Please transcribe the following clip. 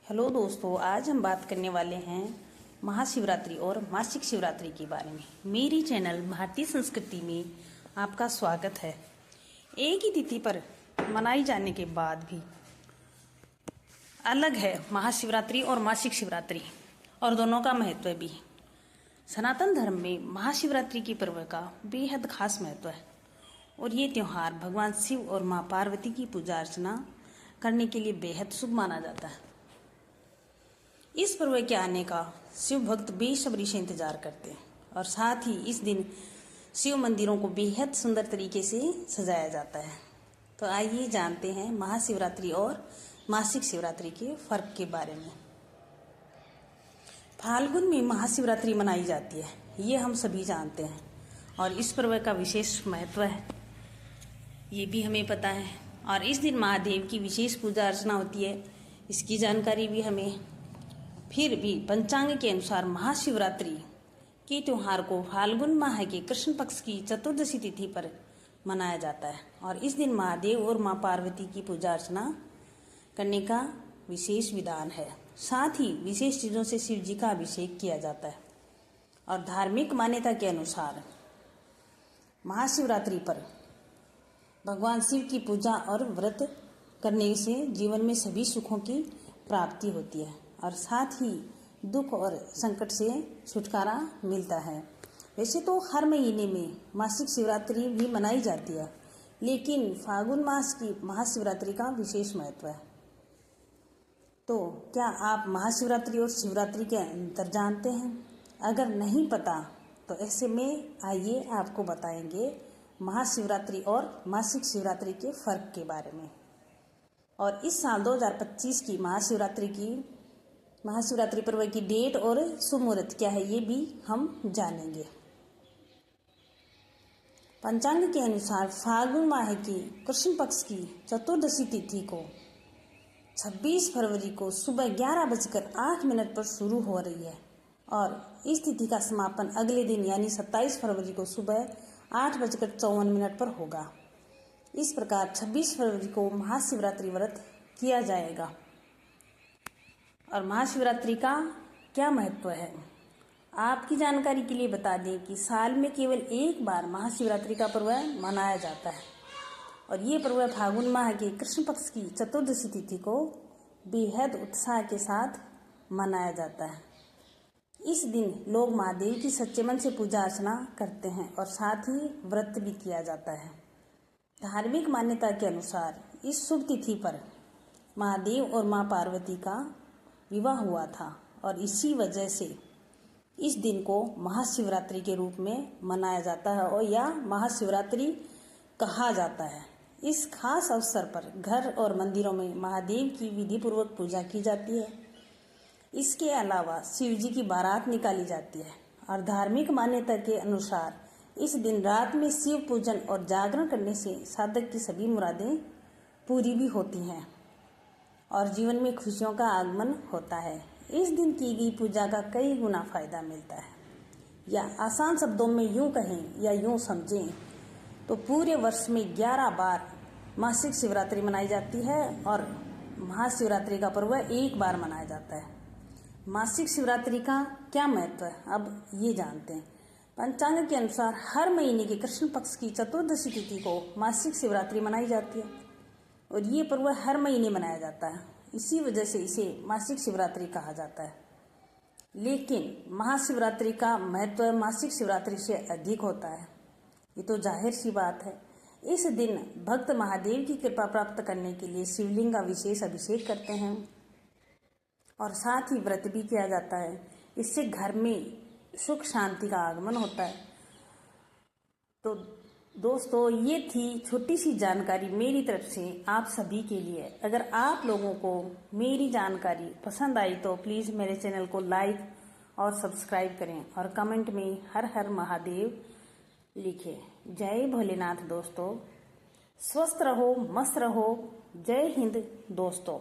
Hello दोस्तों, आज हम बात करने वाले हैं महाशिवरात्रि और मासिक शिवरात्रि के बारे में। मेरी चैनल भारतीय संस्कृति में आपका स्वागत है। एक ही तिथि पर मनाई जाने के बाद भी अलग है महाशिवरात्रि और मासिक शिवरात्रि, और दोनों का महत्व भी। सनातन धर्म में महाशिवरात्रि के पर्व का बेहद खास महत्व है और ये त्यौहार भगवान शिव और माँ पार्वती की पूजा अर्चना करने के लिए बेहद शुभ माना जाता है। इस पर्व के आने का शिव भक्त बेसब्री से इंतजार करते हैं और साथ ही इस दिन शिव मंदिरों को बेहद सुंदर तरीके से सजाया जाता है। तो आइए जानते हैं महाशिवरात्रि और मासिक शिवरात्रि के फर्क के बारे में। फाल्गुन में महाशिवरात्रि मनाई जाती है, ये हम सभी जानते हैं, और इस पर्व का विशेष महत्व है, ये भी हमें पता है। और इस दिन महादेव की विशेष पूजा अर्चना होती है, इसकी जानकारी भी हमें। फिर भी पंचांग के अनुसार महाशिवरात्रि के त्योहार को फाल्गुन माह के कृष्ण पक्ष की चतुर्दशी तिथि पर मनाया जाता है और इस दिन महादेव और माँ पार्वती की पूजा अर्चना करने का विशेष विधान है। साथ ही विशेष चीजों से शिव जी का अभिषेक किया जाता है और धार्मिक मान्यता के अनुसार महाशिवरात्रि पर भगवान शिव की पूजा और व्रत करने से जीवन में सभी सुखों की प्राप्ति होती है और साथ ही दुख और संकट से छुटकारा मिलता है। वैसे तो हर महीने में मासिक शिवरात्रि भी मनाई जाती है, लेकिन फाल्गुन मास की महाशिवरात्रि का विशेष महत्व है। तो क्या आप महाशिवरात्रि और शिवरात्रि के अंतर जानते हैं? अगर नहीं पता तो ऐसे में आइए आपको बताएंगे महाशिवरात्रि और मासिक शिवरात्रि के फर्क के बारे में। और इस साल 2025 की महाशिवरात्रि पर्व की डेट और शुभ मुहूर्त क्या है, ये भी हम जानेंगे। पंचांग के अनुसार फाल्गुन माह की कृष्ण पक्ष की चतुर्दशी तिथि को 26 फरवरी को सुबह 11:08 पर शुरू हो रही है और इस तिथि का समापन अगले दिन यानी 27 फरवरी को सुबह 8:54 पर होगा। इस प्रकार 26 फरवरी को महाशिवरात्रि व्रत किया जाएगा। और महाशिवरात्रि का क्या महत्व है, आपकी जानकारी के लिए बता दें कि साल में केवल एक बार महाशिवरात्रि का पर्व मनाया जाता है और ये पर्व फाल्गुन माह के कृष्ण पक्ष की चतुर्दशी तिथि को बेहद उत्साह के साथ मनाया जाता है। इस दिन लोग महादेव की सच्चे मन से पूजा अर्चना करते हैं और साथ ही व्रत भी किया जाता है। धार्मिक मान्यता के अनुसार इस शुभ तिथि पर महादेव और माँ पार्वती का विवाह हुआ था और इसी वजह से इस दिन को महाशिवरात्रि के रूप में मनाया जाता है और या महाशिवरात्रि कहा जाता है। इस खास अवसर पर घर और मंदिरों में महादेव की विधि पूर्वक पूजा की जाती है। इसके अलावा शिव जी की बारात निकाली जाती है और धार्मिक मान्यता के अनुसार इस दिन रात में शिव पूजन और जागरण करने से साधक की सभी मुरादें पूरी भी होती हैं और जीवन में खुशियों का आगमन होता है। इस दिन की गई पूजा का कई गुना फायदा मिलता है, या आसान शब्दों में यूं कहें या यूं समझें तो पूरे वर्ष में 11 बार मासिक शिवरात्रि मनाई जाती है और महाशिवरात्रि का पर्व एक बार मनाया जाता है। मासिक शिवरात्रि का क्या महत्व है, अब ये जानते हैं। पंचांग के अनुसार हर महीने के कृष्ण पक्ष की चतुर्दशी तिथि को मासिक शिवरात्रि मनाई जाती है और ये पर्व हर महीने मनाया जाता है, इसी वजह से इसे मासिक शिवरात्रि कहा जाता है। लेकिन महाशिवरात्रि का महत्व मासिक शिवरात्रि से अधिक होता है, ये तो जाहिर सी बात है। इस दिन भक्त महादेव की कृपा प्राप्त करने के लिए शिवलिंग का विशेष अभिषेक करते हैं और साथ ही व्रत भी किया जाता है। इससे घर में सुख शांति का आगमन होता है। तो दोस्तों, ये थी छोटी सी जानकारी मेरी तरफ से आप सभी के लिए। अगर आप लोगों को मेरी जानकारी पसंद आई तो प्लीज़ मेरे चैनल को लाइक और सब्सक्राइब करें और कमेंट में हर हर महादेव लिखें। जय भोलेनाथ दोस्तों, स्वस्थ रहो, मस्त रहो। जय हिंद दोस्तों।